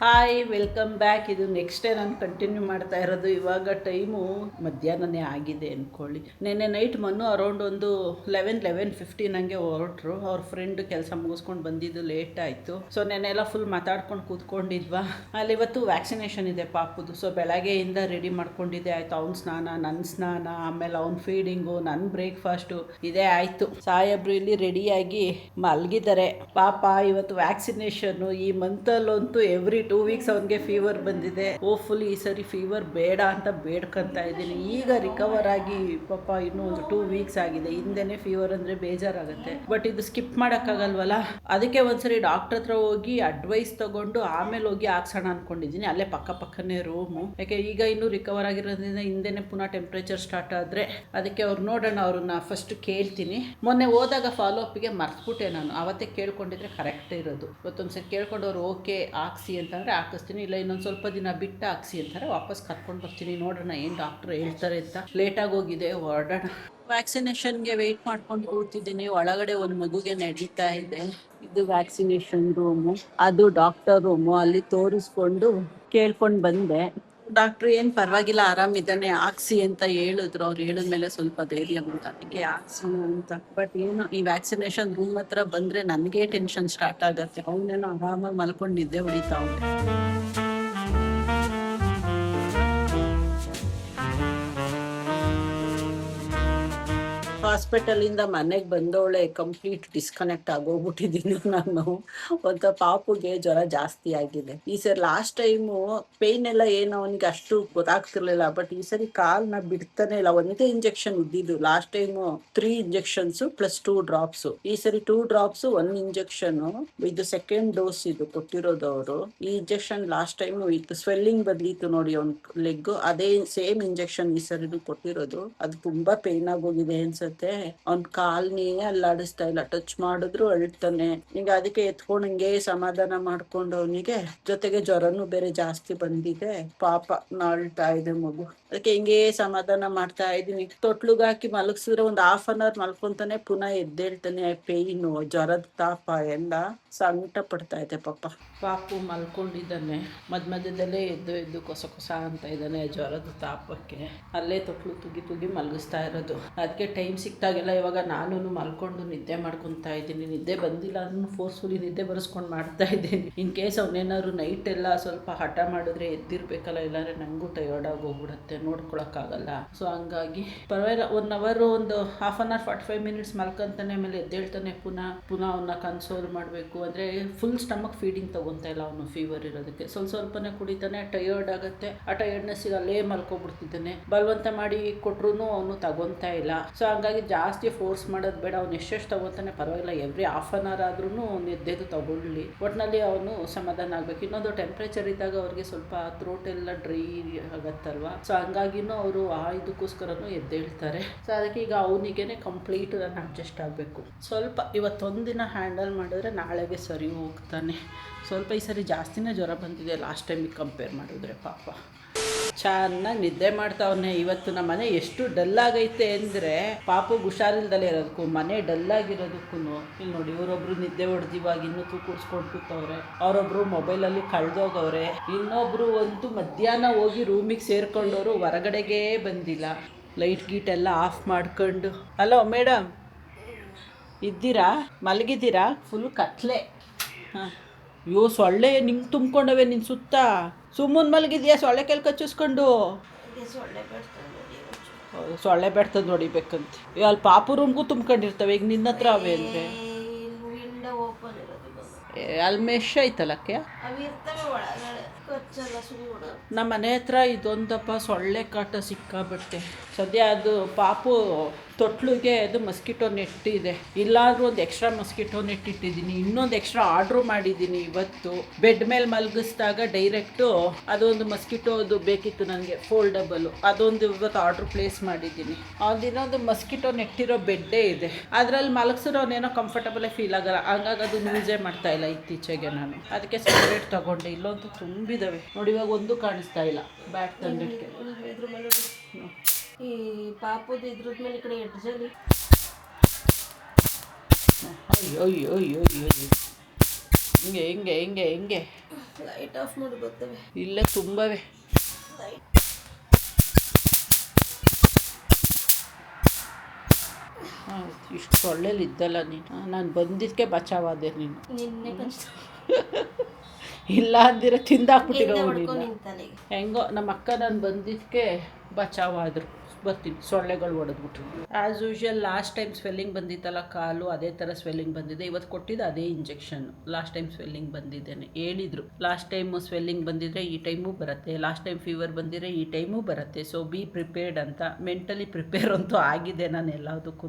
Hi, welcome back. ಇದು next day ನಾನು continue ಮಾಡ್ತಾ ಇರೋದು. ಇವಾಗ ಟೈಮು ಮಧ್ಯಾಹ್ನನೇ ಆಗಿದೆ ಅಂದ್ಕೊಳ್ಳಿ. ನೆನ್ನೆ ನೈಟ್ ಮನ್ನು ಅರೌಂಡ್ ಒಂದು 11:15 ಹಂಗೆ ಹೊರಟ್ರು. ಅವ್ರ ಫ್ರೆಂಡ್ ಕೆಲಸ ಮುಗಿಸ್ಕೊಂಡು ಬಂದಿದ್ದು ಲೇಟ್ ಆಯಿತು. ಸೊ ನೆನ್ನೆಲ್ಲ ಫುಲ್ ಮಾತಾಡ್ಕೊಂಡು ಕೂತ್ಕೊಂಡಿದ್ವಾ. ಅಲ್ಲಿ ಇವತ್ತು ವ್ಯಾಕ್ಸಿನೇಷನ್ ಇದೆ ಪಾಪುದು. ಸೊ ಬೆಳಗ್ಗೆಯಿಂದ ರೆಡಿ ಮಾಡ್ಕೊಂಡಿದ್ದೆ ಆಯಿತು. ಅವ್ನ ಸ್ನಾನ, ನನ್ನ ಸ್ನಾನ, ಆಮೇಲೆ ಅವ್ನ ಫೀಡಿಂಗು, ನನ್ನ ಬ್ರೇಕ್ಫಾಸ್ಟು ಇದೇ ಆಯಿತು. ಸಾಹೇಬ್ರು ಇಲ್ಲಿ ರೆಡಿಯಾಗಿ ಮಲಗಿದ್ದಾರೆ. ಪಾಪ ಇವತ್ತು ವ್ಯಾಕ್ಸಿನೇಷನ್ನು. ಈ ಮಂತಲ್ಲಂತೂ ಎವ್ರಿ 2 ವೀಕ್ಸ್ ಅವನಿಗೆ ಫೀವರ್ ಬಂದಿದೆ. ಹೋಪ್ಫುಲಿ ಈ ಸರಿ ಫೀವರ್ ಬೇಡ ಅಂತ ಬೇಡ್ಕೊತಾ ಇದ್ದೀನಿ. ಈಗ ರಿಕವರ್ ಆಗಿ ಪಾಪ ಇನ್ನೂ ಒಂದು 2 ವೀಕ್ಸ್ ಆಗಿದೆ. ಹಿಂದೆನೇ ಫೀವರ್ ಅಂದರೆ ಬೇಜಾರಾಗುತ್ತೆ, ಬಟ್ ಇದು ಸ್ಕಿಪ್ ಮಾಡೋಕ್ಕಾಗಲ್ವಲ್ಲ. ಅದಕ್ಕೆ ಒಂದ್ಸರಿ ಡಾಕ್ಟರ್ ಹತ್ರ ಹೋಗಿ ಅಡ್ವೈಸ್ ತಗೊಂಡು ಆಮೇಲೆ ಹೋಗಿ ಹಾಕ್ಸೋಣ ಅಂದ್ಕೊಂಡಿದ್ದೀನಿ. ಅಲ್ಲೇ ಪಕ್ಕನೇ ರೂಮು. ಯಾಕೆ ಈಗ ಇನ್ನೂ ರಿಕವರ್ ಆಗಿರೋದ್ರಿಂದ ಹಿಂದೆನೇ ಪುನಃ ಟೆಂಪ್ರೇಚರ್ ಸ್ಟಾರ್ಟ್ ಆದರೆ ಅದಕ್ಕೆ ಅವ್ರು ನೋಡೋಣ. ಅವ್ರನ್ನ ಫಸ್ಟ್ ಕೇಳ್ತೀನಿ. ಮೊನ್ನೆ ಹೋದಾಗ ಫಾಲೋ ಅಪ್ಪಿಗೆ ಮರ್ತ್ಬಿಟ್ಟೆ ನಾನು. ಅವತ್ತೇ ಕೇಳ್ಕೊಂಡಿದ್ರೆ ಕರೆಕ್ಟ್ ಇರೋದು. ಇವತ್ತೊಂದ್ಸರಿ ಕೇಳ್ಕೊಂಡು ಅವ್ರು ಓಕೆ ಹಾಕ್ಸಿ ಅಂತಂದರೆ ಹಾಕಿಸ್ತೀನಿ, ಇಲ್ಲ ಇನ್ನೊಂದು ಸ್ವಲ್ಪ ದಿನ ಬಿಟ್ಟು ಹಾಕ್ಸಿ ಅಂತಾರೆ ವಾಪಸ್ ಕರ್ಕೊಂಡು ಬರ್ತೀನಿ. ನೋಡೋಣ ಏನು ಡಾಕ್ಟ್ರು ಹೇಳ್ತಾರೆ ಅಂತ. ಲೇಟಾಗಿ ಹೋಗಿದೆ, ಹೊರಡೋಣ. ವ್ಯಾಕ್ಸಿನೇಷನ್ಗೆ ವೆಯ್ಟ್ ಮಾಡ್ಕೊಂಡು ಕೂತಿದ್ದೀನಿ. ಒಳಗಡೆ ಒಂದು ಮಗುಗೆ ನಡೀತಾ ಇದೆ. ಇದು ವ್ಯಾಕ್ಸಿನೇಷನ್ ರೂಮು, ಅದು ಡಾಕ್ಟರ್ ರೂಮು. ಅಲ್ಲಿ ತೋರಿಸ್ಕೊಂಡು ಕೇಳ್ಕೊಂಡು ಬಂದೆ. ಡಾಕ್ಟ್ರು ಏನು ಪರವಾಗಿಲ್ಲ, ಆರಾಮಿದ್ದಾನೆ, ಹಾಕ್ಸಿ ಅಂತ ಹೇಳಿದ್ರು. ಅವ್ರು ಹೇಳಿದ್ಮೇಲೆ ಸ್ವಲ್ಪ ಧೈರ್ಯ ಬಂತು, ಅದಕ್ಕೆ ಹಾಕ್ಸೋಣ ಅಂತ. ಬಟ್ ಏನು ಈ ವ್ಯಾಕ್ಸಿನೇಷನ್ ರೂಮ್ ಹತ್ರ ಬಂದರೆ ನನಗೆ ಟೆನ್ಷನ್ ಸ್ಟಾರ್ಟ್ ಆಗುತ್ತೆ. ಅವನೇನೋ ಆರಾಮಾಗಿ ಮಲ್ಕೊಂಡು ನಿದ್ದೆ ಹೊಡಿತಾ ಉಂಟು. ಹಾಸ್ಪಿಟಲಿಂದ ಮನೆಗೆ ಬಂದವಳೆ ಕಂಪ್ಲೀಟ್ ಡಿಸ್ಕನೆಕ್ಟ್ ಆಗೋಗ್ಬಿಟ್ಟಿದ್ದೀನಿ ನಾನು. ಒಂದು ಪಾಪುಗೆ ಜ್ವರ ಜಾಸ್ತಿ ಆಗಿದೆ. ಈ ಸರಿ ಲಾಸ್ಟ್ ಟೈಮು ಪೇಯ್ನ್ ಎಲ್ಲ ಏನು ಅವನಿಗೆ ಅಷ್ಟು ಗೊತ್ತಾಗ್ತಿರ್ಲಿಲ್ಲ, ಬಟ್ ಈ ಸರಿ ಕಾಲ್ನ ಬಿಡ್ತಾನೆ ಇಲ್ಲ. ಒಂದೇ ಇಂಜೆಕ್ಷನ್ ಇದ್ದಿದ್ದು. Last time 3 injections plus 2 drops. ಈ ಸರಿ 2 ಡ್ರಾಪ್ಸು 1 ಇಂಜೆಕ್ಷನು. ಇದು ಸೆಕೆಂಡ್ ಡೋಸ್ ಇದು ಕೊಟ್ಟಿರೋದು ಅವರು. ಈ ಇಂಜೆಕ್ಷನ್ ಲಾಸ್ಟ್ ಟೈಮು ಇತ್ತು, ಸ್ವೆಲ್ಲಿಂಗ್ ಬಂದಿತ್ತು ನೋಡಿ ಅವ್ನ ಲೆಗ್. ಅದೇ ಸೇಮ್ ಇಂಜೆಕ್ಷನ್ ಈ ಸರಿದು ಕೊಟ್ಟಿರೋದು. ಅದು ತುಂಬಾ ಪೇಯ್ನ್ ಆಗೋಗಿದೆ ಅನ್ಸುತ್ತೆ. ಅವ್ನ ಕಾಲ್ನೇ ಅಲ್ಲಾಡಿಸ್ತಾ ಇಲ್ಲ, ಟಚ್ ಮಾಡಿದ್ರು ಅಳ್ತಾನೆ. ಈಗ ಅದಕ್ಕೆ ಎತ್ಕೊಂಡಂಗೆ ಸಮಾಧಾನ ಮಾಡ್ಕೊಂಡು ಅವನಿಗೆ, ಜೊತೆಗೆ ಜ್ವರನು ಬೇರೆ ಜಾಸ್ತಿ ಬಂದಿದೆ. ಪಾಪ ಅಳ್ತಾ ಇದೆ ಮಗು. ಅದಕ್ಕೆ ಹಿಂಗೆ ಸಮಾಧಾನ ಮಾಡ್ತಾ ಇದ್ದೀನಿ. ತೊಟ್ಲುಗ್ ಹಾಕಿ ಮಲಗಿಸಿದ್ರೆ ಒಂದು 1/2 hour ಮಲ್ಕೊಂತಾನೆ, ಪುನಃ ಎದ್ದೇಳ್ತಾನೆ. ಪೇಯ್ನು, ಜ್ವರದ ತಾಪ ಎಲ್ಲ ಸಂಕಟ ಪಡ್ತಾ ಇದೆ ಪಾಪ. ಪಾಪು ಮಲ್ಕೊಂಡಿದ್ದಾನೆ. ಮಧ್ಯದಲ್ಲೇ ಎದ್ದು ಕೊಸ ಅಂತ ಇದ್ದಾನೆ ಜ್ವರದ ತಾಪಕ್ಕೆ. ಅಲ್ಲೇ ತೊಟ್ಲು ತುಗಿ ಮಲಗಿಸ್ತಾ ಇರೋದು. ಅದಕ್ಕೆ ಟೈಮ್ ಸಿಕ್ತಾಗೆಲ್ಲ ಇವಾಗ ನಾನು ಮಲ್ಕೊಂಡು ನಿದ್ದೆ ಮಾಡ್ಕೊತಾ ಇದ್ದೀನಿ. ನಿದ್ದೆ ಬಂದಿಲ್ಲ ಅದನ್ನು ಫೋರ್ಸ್ಫುಲಿ ನಿದ್ದೆ ಬರೆಸ್ಕೊಂಡು ಮಾಡ್ತಾ ಇದ್ದೀನಿ. ಇನ್ ಕೇಸ್ ಅವನೇನಾದ್ರು ನೈಟ್ ಎಲ್ಲ ಸ್ವಲ್ಪ ಹಠ ಮಾಡಿದ್ರೆ ಎದ್ದಿರ್ಬೇಕಲ್ಲ, ಇಲ್ಲಾಂದ್ರೆ ನನಗೂ ಟಯರ್ಡ್ ಆಗಿ ಹೋಗ್ಬಿಡುತ್ತೆ, ನೋಡ್ಕೊಳಕ್ಕಾಗಲ್ಲ. ಸೊ ಹಂಗಾಗಿ ಪರವಾಗಿಲ್ಲ, 1 hour, ಒಂದು 1/2 hour 45 minutes ಮಲ್ಕೊಂತಾನೆ. ಆಮೇಲೆ ಎದ್ದೇಳ್ತಾನೆ. ಪುನಃ ಅವನ್ನ ಕನ್ಸೋಲ್ ಮಾಡಬೇಕು. ಅಂದರೆ ಫುಲ್ ಸ್ಟಮಕ್ ಫೀಡಿಂಗ್ ತಗೊತಾ ಇಲ್ಲ ಅವನು, ಫೀವರ್ ಇರೋದಕ್ಕೆ. ಸ್ವಲ್ಪನೇ ಕುಡಿತಾನೆ, ಟಯರ್ಡ್ ಆಗುತ್ತೆ. ಆ ಟಯರ್ಡ್ನೆಸ್ಸಿಗೆ ಅಲ್ಲೇ ಮಲ್ಕೊಬಿಡ್ತಿದ್ದಾನೆ. ಬಲವಂತ ಮಾಡಿ ಕೊಟ್ರು ಅವನು ತಗೊತಾ ಇಲ್ಲ. ಸೊ ಹಂಗಾಗಿ ಜಾಸ್ತಿ ಫೋರ್ಸ್ ಮಾಡೋದು ಬೇಡ. ಅವ್ನು ಎಷ್ಟೆಷ್ಟು ತಗೊತಾನೆ ಪರವಾಗಿಲ್ಲ, ಎವ್ರಿ 1/2 hour ಆದ್ರೂ ಎದ್ದೆದು ತಗೊಳ್ಳಿ. ಒಟ್ಟಿನಲ್ಲಿ ಅವನು ಸಮಾಧಾನ ಆಗಬೇಕು. ಇನ್ನೊಂದು ಟೆಂಪ್ರೇಚರ್ ಇದ್ದಾಗ ಅವ್ರಿಗೆ ಸ್ವಲ್ಪ ಥ್ರೋಟ್ ಎಲ್ಲ ಡ್ರೈ ಆಗತ್ತಲ್ವ. ಸೊ ಹಂಗಾಗಿನೂ ಅವರು ಇದಕ್ಕೋಸ್ಕರನೂ ಎದ್ದೇಳ್ತಾರೆ. ಸೊ ಅದಕ್ಕೆ ಈಗ ಅವನಿಗೇನೆ ಕಂಪ್ಲೀಟ್ ನಾನು ಅಡ್ಜಸ್ಟ್ ಆಗಬೇಕು. ಸ್ವಲ್ಪ ಇವತ್ತೊಂದಿನ ಹ್ಯಾಂಡಲ್ ಮಾಡಿದ್ರೆ ನಾಳೆಗೆ ಸರಿ ಹೋಗ್ತಾನೆ. ಸ್ವಲ್ಪ ಈ ಸರಿ ಜಾಸ್ತಿನೇ ಜ್ವರ ಬಂದಿದೆ ಲಾಸ್ಟ್ ಟೈಮಿಗೆ ಕಂಪೇರ್ ಮಾಡಿದ್ರೆ. ಪಾಪ ಚೆನ್ನಾಗಿ ನಿದ್ದೆ ಮಾಡ್ತಾವನೆ. ಇವತ್ತು ನಮ್ಮ ಮನೆ ಎಷ್ಟು ಡಲ್ಲಾಗೈತೆ ಅಂದರೆ, ಪಾಪು ಹುಷಾರಿಲ್ದಲೇ ಇರೋದಕ್ಕೂ ಮನೆ ಡಲ್ಲಾಗಿರೋದಕ್ಕೂ. ಇಲ್ಲಿ ನೋಡಿ, ಇವರೊಬ್ರು ನಿದ್ದೆ ಹೊಡೆದಿವಾಗ ಇನ್ನೂ ಕೂರಿಸ್ಕೊಂಡು ಕೂತವ್ರೆ. ಅವರೊಬ್ರು ಮೊಬೈಲಲ್ಲಿ ಕಳೆದೋಗವ್ರೆ. ಇನ್ನೊಬ್ರು ಅಂತೂ ಮಧ್ಯಾಹ್ನ ಹೋಗಿ ರೂಮಿಗೆ ಸೇರ್ಕೊಂಡವರು ಹೊರಗಡೆಗೇ ಬಂದಿಲ್ಲ. ಲೈಟ್ ಗೀಟ್ ಎಲ್ಲ ಆಫ್ ಮಾಡ್ಕೊಂಡು. ಹಲೋ ಮೇಡಮ್, ಇದ್ದೀರಾ? ಮಲಗಿದ್ದೀರಾ? ಫುಲ್ ಕತ್ಲೆ. ಹಾಂ, ಅಯ್ಯೋ ಸೊಳ್ಳೆ ನಿಂಗೆ ತುಂಬ್ಕೊಂಡವೆ ನಿನ್ನ ಸುತ್ತ. ಸುಮ್ಮನೆ ಮಲಗಿದ್ಯಾ ಸೊಳ್ಳೆ ಕೆಲ್ ಕಚ್ಚಿಸ್ಕೊಂಡು? ಸೊಳ್ಳೆ ಬೆಡ್ತದೆ ನೋಡಿಬೇಕಂತ. ಅಲ್ಲಿ ಪಾಪು ರೂಮ್ಗೂ ತುಂಬ್ಕೊಂಡಿರ್ತವೆ. ಈಗ ನಿನ್ನ ಹತ್ರ ಅವೆ ಅಂದರೆ ಅಲ್ಲಿ ಮೆಶ್ ಐತಲ್ಲಕ್ಕೆ. ನಮ್ಮ ಮನೆ ಹತ್ರ ಇದೊಂದಪ್ಪ ಸೊಳ್ಳೆ ಕಾಟ ಸಿಕ್ಕಾಬಿಟ್ಟೆ. ಸದ್ಯ ಅದು ಪಾಪು ತೊಟ್ಲಿಗೆ ಅದು ಮಸ್ಕಿಟೋ ನೆಟ್ ಇದೆ. ಇಲ್ಲಾಂದ್ರೂ ಒಂದು ಎಕ್ಸ್ಟ್ರಾ ಮಸ್ಕಿಟೋ ನೆಟ್ ಇಟ್ಟಿದ್ದೀನಿ. ಇನ್ನೊಂದು ಎಕ್ಸ್ಟ್ರಾ ಆರ್ಡ್ರು ಮಾಡಿದ್ದೀನಿ ಇವತ್ತು. ಬೆಡ್ ಮೇಲೆ ಮಲಗಿಸಿದಾಗ ಡೈರೆಕ್ಟು ಅದೊಂದು ಮಸ್ಕಿಟೋದು ಬೇಕಿತ್ತು ನನಗೆ, ಫೋಲ್ಡಬಲು. ಅದೊಂದು ಇವತ್ತು ಆರ್ಡ್ರು ಪ್ಲೇಸ್ ಮಾಡಿದ್ದೀನಿ. ಇನ್ನೊಂದು ಮಸ್ಕಿಟೋ ನೆಟ್ ಇರೋ ಬೆಡ್ಡೇ ಇದೆ. ಅದರಲ್ಲಿ ಮಲಗಿಸಿರೋ ಅವನೇನೋ ಕಂಫರ್ಟಬಲೇ ಫೀಲ್ ಆಗಲ್ಲ. ಹಂಗಾಗಿ ಅದನ್ನು ಯೂಸೇ ಮಾಡ್ತಾ ಇಲ್ಲ ಇತ್ತೀಚೆಗೆ ನಾನು. ಅದಕ್ಕೆ ಸಪ್ರೇಟ್ ತಗೊಂಡೆ. ಇಲ್ಲೊಂದು ತುಂಬಿದ್ದಾವೆ ನೋಡಿ. ಇವಾಗ ಒಂದು ಕಾಣಿಸ್ತಾ ಇಲ್ಲ. ಬ್ಯಾಟ್ ತಂದಿಟ್ಟೆ ಪಾಪದ ಇದ್ರದ್ ಮೇಲೆ ಈ ಕಡೆ ಎಡ್ಜಲ್ಲಿ. ಅಯ್ಯೋ ಹಿಂಗೆ ಹಿಂಗೆ ಹಿಂಗೆ ಹಿಂಗೆ ಲೈಟ್ ಆಫ್ ಮಾಡಿ ಬರ್ತವೆ. ಇಲ್ಲೇ ತುಂಬವೇ. ಇಷ್ಟು ಸೊಳ್ಳೆಲಿ ಇದ್ದಲ್ಲ ನೀನು. ನಾನು ಬಂದಿದ್ದಕ್ಕೆ ಬಚಾವಾದೆ ನೀನು. ನಿನ್ನೆ ಕಷ್ಟ ಇಲ್ಲ ಅಂದಿರ ತಿಂದಾಕ್ಬಿಟ್ಟಿರೋ ಹೊಡ್ಕೊಂಡು ನಿನ್ ತಲೆಗೆ. ಹೆಂಗೋ ನಮ್ಮ ಅಕ್ಕ ನಾನು ಬಂದಿದ್ದಕ್ಕೆ ಬಚಾವಾದ್ರು. ಬರ್ತೀನಿ ಸೊಳ್ಳೆಗಳು ಹೊಡೆದ್ಬಿಟ್ರು. As usual last time swelling ಬಂದಿತ್ತಲ್ಲ ಕಾಲು, ಅದೇ ಥರ ಸ್ವೆಲ್ಲಿಂಗ್ ಬಂದಿದೆ. ಇವತ್ತು ಕೊಟ್ಟಿದ್ದು ಅದೇ ಇಂಜೆಕ್ಷನ್. ಲಾಸ್ಟ್ ಟೈಮ್ ಸ್ವೆಲ್ಲಿಂಗ್ ಬಂದಿದ್ದೇನೆ ಹೇಳಿದರು. ಲಾಸ್ಟ್ ಟೈಮ್ ಸ್ವೆಲ್ಲಿಂಗ್ ಬಂದಿದ್ರೆ ಈ ಟೈಮು ಬರುತ್ತೆ, ಲಾಸ್ಟ್ ಟೈಮ್ ಫೀವರ್ ಬಂದಿದ್ರೆ ಈ ಟೈಮು ಬರುತ್ತೆ, ಸೊ ಬಿ ಪ್ರಿಪೇರ್ಡ್ ಅಂತ. ಮೆಂಟಲಿ ಪ್ರಿಪೇರ್ ಅಂತೂ ಆಗಿದೆ ನಾನು ಎಲ್ಲದಕ್ಕೂ.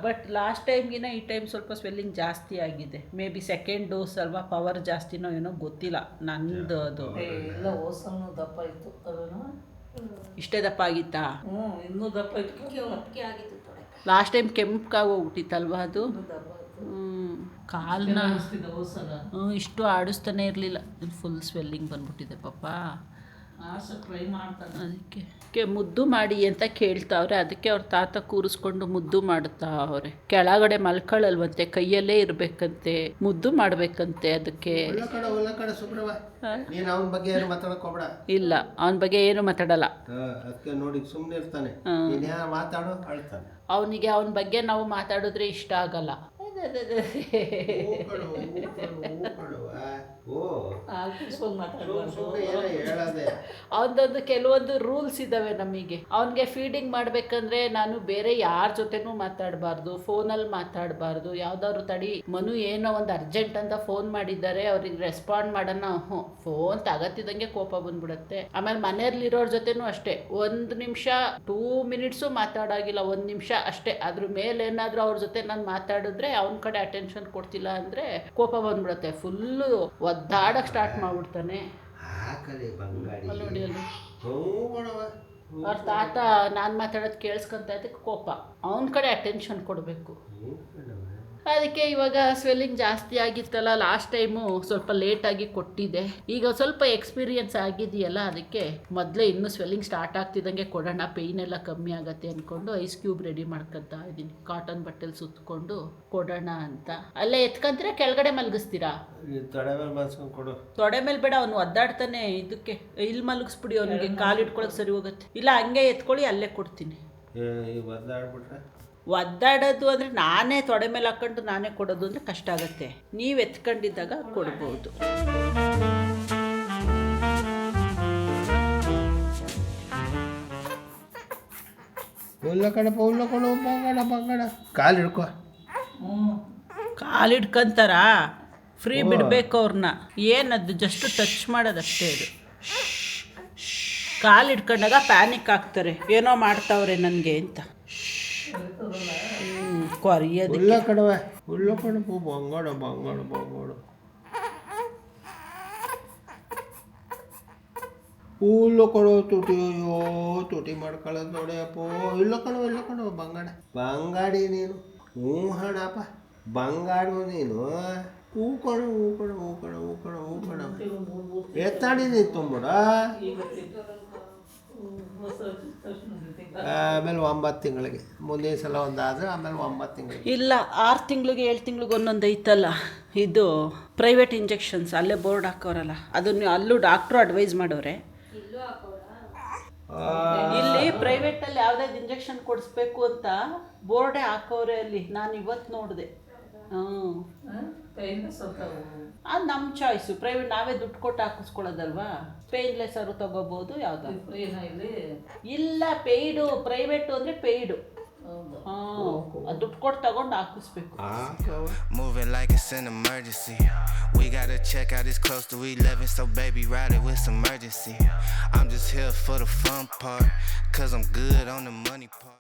ಬಟ್ ಲಾಸ್ಟ್ ಟೈಮ್ಗಿನ ಈ ಟೈಮ್ ಸ್ವಲ್ಪ ಸ್ವೆಲ್ಲಿಂಗ್ ಜಾಸ್ತಿ ಆಗಿದೆ. ಮೇ ಬಿ ಸೆಕೆಂಡ್ ಡೋಸ್ ಅಲ್ವಾ, ಪವರ್ ಜಾಸ್ತಿನೋ ಏನೋ ಗೊತ್ತಿಲ್ಲ ನಂದು. ಅದು ಎಲ್ಲ ಓಸನ್ನು ದಪ್ಪ ಇತ್ತು ಅದನ್ನು. ಇಷ್ಟೇ ದಪ್ಪ ಆಗಿತ್ತಾ? ಇನ್ನೂ ದಪ್ಪ ಇತ್ತು. ಕೆಂಪ್ಗೆ ಆಗಿತ್ತು ತೊಡೆ. ಲಾಸ್ಟ್ ಟೈಮ್ ಕೆಂಪ್ಕಾಗಿ ಹೋಗ್ಬಿಟ್ಟಿತ್ತಲ್ವಾ ಅದು. ದಪ್ಪ ಇತ್ತು. ಕಾಲನ್ನ ಓಸನ ಇಷ್ಟು ಆಡಿಸ್ತಾನೆ ಇರಲಿಲ್ಲ. ಫುಲ್ ಸ್ವೆಲ್ಲಿಂಗ್ ಬಂದ್ಬಿಟ್ಟಿದೆ ಪಾಪ. ಆಸೆ ಟ್ರೈ ಮಾಡ್ತಾನೆ. ಅದಕ್ಕೆ ಮುದ್ದು ಮಾಡಿ ಅಂತ ಕೇಳ್ತಾವ್ರೆ. ಅದಕ್ಕೆ ಅವ್ರ ತಾತ ಕೂರಿಸ್ಕೊಂಡು ಮುದ್ದು ಮಾಡುತ್ತಾ ಅವ್ರೆ. ಕೆಳಗಡೆ ಮಲ್ಕೊಳ್ಳಲ್ವಂತೆ, ಕೈಯಲ್ಲೇ ಇರಬೇಕಂತೆ, ಮುದ್ದು ಮಾಡಬೇಕಂತೆ. ಅದಕ್ಕೆ ನೀನು ಅವನ ಬಗ್ಗೆ ಏನು ಮಾತಾಡಕ್ ಹೋಗ್ಬೇಡ. ಇಲ್ಲ, ಅವನ ಬಗ್ಗೆ ಏನು ಮಾತಾಡಲ್ಲ. ಅದಕ್ಕೆ ನೋಡಿ ಸುಮ್ಮನೆ ಇರ್ತಾನೆ. ನೀನು ಯಾರು ಮಾತಾಡೋ ಅಳ್ತಾನೆ. ಅವನಿಗೆ ಅವನ ಬಗ್ಗೆ ನಾವು ಮಾತಾಡಿದ್ರೆ ಇಷ್ಟ ಆಗಲ್ಲ. ಅವನದೊಂದು ಕೆಲವೊಂದು ರೂಲ್ಸ್ ಇದ್ದಾವೆ ನಮಗೆ. ಅವನಿಗೆ ಫೀಡಿಂಗ್ ಮಾಡಬೇಕಂದ್ರೆ ನಾನು ಬೇರೆ ಯಾರ ಜೊತೆನೂ ಮಾತಾಡಬಾರ್ದು, ಫೋನಲ್ಲಿ ಮಾತಾಡಬಾರ್ದು. ಯಾವ್ದಾದ್ರು ತಡಿ ಮನು ಏನೋ ಒಂದು ಅರ್ಜೆಂಟ್ ಅಂತ ಫೋನ್ ಮಾಡಿದ್ದಾರೆ, ಅವ್ರಿಗೆ ರೆಸ್ಪಾಂಡ್ ಮಾಡೋಣ. ಫೋನ್ ತಗತ್ತಿದಂಗೆ ಕೋಪ ಬಂದ್ಬಿಡುತ್ತೆ. ಆಮೇಲೆ ಮನೆಯಲ್ಲಿರೋರ ಜೊತೆನೂ ಅಷ್ಟೇ, 1 ನಿಮಿಷ 2 ಮಿನಿಟ್ಸು ಮಾತಾಡಾಗಿಲ್ಲ, 1 ನಿಮಿಷ ಅಷ್ಟೇ. ಅದ್ರ ಮೇಲೆ ಏನಾದರೂ ಅವ್ರ ಜೊತೆ ನಾನು ಮಾತಾಡಿದ್ರೆ ಅವನ ಕಡೆ ಅಟೆನ್ಷನ್ ಕೊಡ್ತಿಲ್ಲ ಅಂದರೆ ಕೋಪ ಬಂದ್ಬಿಡುತ್ತೆ. ಫುಲ್ಲು ಒದ್ದಾಡಕ್ಕೆ ಸ್ಟಾರ್ಟ್ ಮಾಡ್ಬಿಡ್ತಾನೆ. ನೋಡಿ ಅಲ್ಲಿ ಅವ್ರ ತಾತ ನಾನು ಮಾತಾಡೋದು ಕೇಳಿಸ್ಕೊಂತ ಅದಕ್ಕೆ ಕೋಪ. ಅವನ ಕಡೆ ಅಟೆನ್ಷನ್ ಕೊಡಬೇಕು. ಅದಕ್ಕೆ ಇವಾಗ ಸ್ವೆಲ್ಲಿಂಗ್ ಜಾಸ್ತಿ ಆಗಿತ್ತಲ್ಲ ಲಾಸ್ಟ್ ಟೈಮು, ಸ್ವಲ್ಪ ಲೇಟಾಗಿ ಕೊಟ್ಟಿದ್ದೆ. ಈಗ ಸ್ವಲ್ಪ ಎಕ್ಸ್ಪೀರಿಯನ್ಸ್ ಆಗಿದೆಯಲ್ಲ, ಅದಕ್ಕೆ ಮೊದಲೇ ಇನ್ನೂ ಸ್ವೆಲ್ಲಿಂಗ್ ಸ್ಟಾರ್ಟ್ ಆಗ್ತಿದ್ದಂಗೆ ಕೊಡೋಣ, ಪೇಯ್ನ್ ಎಲ್ಲ ಕಮ್ಮಿ ಆಗುತ್ತೆ ಅಂದ್ಕೊಂಡು ಐಸ್ ಕ್ಯೂಬ್ ರೆಡಿ ಮಾಡ್ಕೊತಾ ಇದ್ದೀನಿ. ಕಾಟನ್ ಬಟ್ಟೆಲಿ ಸುತ್ತಕೊಂಡು ಕೊಡೋಣ ಅಂತ. ಅಲ್ಲೇ ಎತ್ಕೊಂತೀರಾ ಕೆಳಗಡೆ ಮಲಗಿಸ್ತೀರಾ? ತೊಡೆ ಮೇಲೆ ಬೇಡ, ಅವನು ಒದ್ದಾಡ್ತಾನೆ. ಇದಕ್ಕೆ ಇಲ್ಲಿ ಮಲಗಿಸ್ಬಿಡಿ, ಅವನಿಗೆ ಕಾಲಿಟ್ಕೊಳಕ್ಕೆ ಸರಿ ಹೋಗುತ್ತೆ. ಇಲ್ಲ ಹಂಗೆ ಎತ್ಕೊಳ್ಳಿ, ಅಲ್ಲೇ ಕೊಡ್ತೀನಿ. ಒದ್ದಾಡೋದು ಅಂದರೆ ನಾನೇ ತೊಡೆ ಮೇಲೆ ಹಾಕ್ಕೊಂಡು ನಾನೇ ಕೊಡೋದು ಅಂದರೆ ಕಷ್ಟ ಆಗುತ್ತೆ. ನೀವು ಎತ್ಕೊಂಡಿದ್ದಾಗ ಕೊಡ್ಬೋದು. ಕಾಲು ಹಿಡ್ಕೊಂತಾರ, ಫ್ರೀ ಬಿಡಬೇಕು ಅವ್ರನ್ನ. ಏನದು ಜಸ್ಟ್ ಟಚ್ ಮಾಡೋದಷ್ಟೇ ಅದು. ಕಾಲು ಹಿಡ್ಕೊಂಡಾಗ ಪ್ಯಾನಿಕ್ ಆಗ್ತಾರೆ, ಏನೋ ಮಾಡ್ತಾವ್ರೆ ನನಗೆ ಅಂತ. ಹುಲ್ಲು ಕೊಡೋ ತುಟಿ. ಅಯ್ಯೋ ತುಟಿ ಮಾಡ್ಕೊಳ್ಳೋದು ನೋಡಿ ಅಪ್ಪೋ. ಇಲ್ಲ ಕಣೋ ಬಂಗಾಡಿ ನೀನು. ಹ್ಞೂ ಹಣಪ್ಪ ಬಂಗಾಡು ನೀನು. ಹೂ ಕಣ ಎತ್ತಾಡಿದೀನಿ ತುಂಬಿಡ. ಆಮೇಲೆ 9 ತಿಂಗಳಿಗೆ, ಮುಂದಿನ ಸಲ ಒಂದಾದ್ರೆ ಆಮೇಲೆ 9 ತಿಂಗಳಿಗೆ. ಇಲ್ಲ 6 ತಿಂಗಳಿಗೆ 7 ತಿಂಗಳಿಗೆ ಒಂದೊಂದು ಐತಲ್ಲ ಇದು ಪ್ರೈವೇಟ್ ಇಂಜೆಕ್ಷನ್ಸ್. ಅಲ್ಲೇ ಬೋರ್ಡ್ ಹಾಕೋರಲ್ಲ, ಅದನ್ನು ಅಲ್ಲೂ ಡಾಕ್ಟ್ರು ಅಡ್ವೈಸ್ ಮಾಡೋರೆ. ಇಲ್ಲಿ ಪ್ರೈವೇಟಲ್ಲಿ ಯಾವುದಾದ್ರು ಇಂಜೆಕ್ಷನ್ ಕೊಡಿಸ್ಬೇಕು ಅಂತ ಬೋರ್ಡೇ ಹಾಕೋರೆ ಅಲ್ಲಿ. ನಾನು ಇವತ್ತು ನೋಡಿದೆ. ಅದು ನಮ್ಮ ಚಾಯ್ಸು. ಪ್ರೈವೇಟ್ ನಾವೇ ದುಡ್ಡು ಕೊಟ್ಟು ಹಾಕಿಸ್ಕೊಳ್ಳೋದಲ್ವಾ. ಪೇಯ್ನ್ಲೆಸ್ಸರು ತಗೋಬೋದು. ಯಾವ್ದಾದ್ರು ಇಲ್ಲ ಪೇಯ್ಡು. ಪ್ರೈವೇಟು ಅಂದರೆ ಪೇಯ್ಡು. ದುಡ್ಡು ಕೊಟ್ಟು ತಗೊಂಡು ಹಾಕಿಸ್ಬೇಕು. Moving like it's an emergency. We gotta check out, it's close to 11, so baby ride it with some urgency. I'm just here for the fun part, cause I'm good on the money part.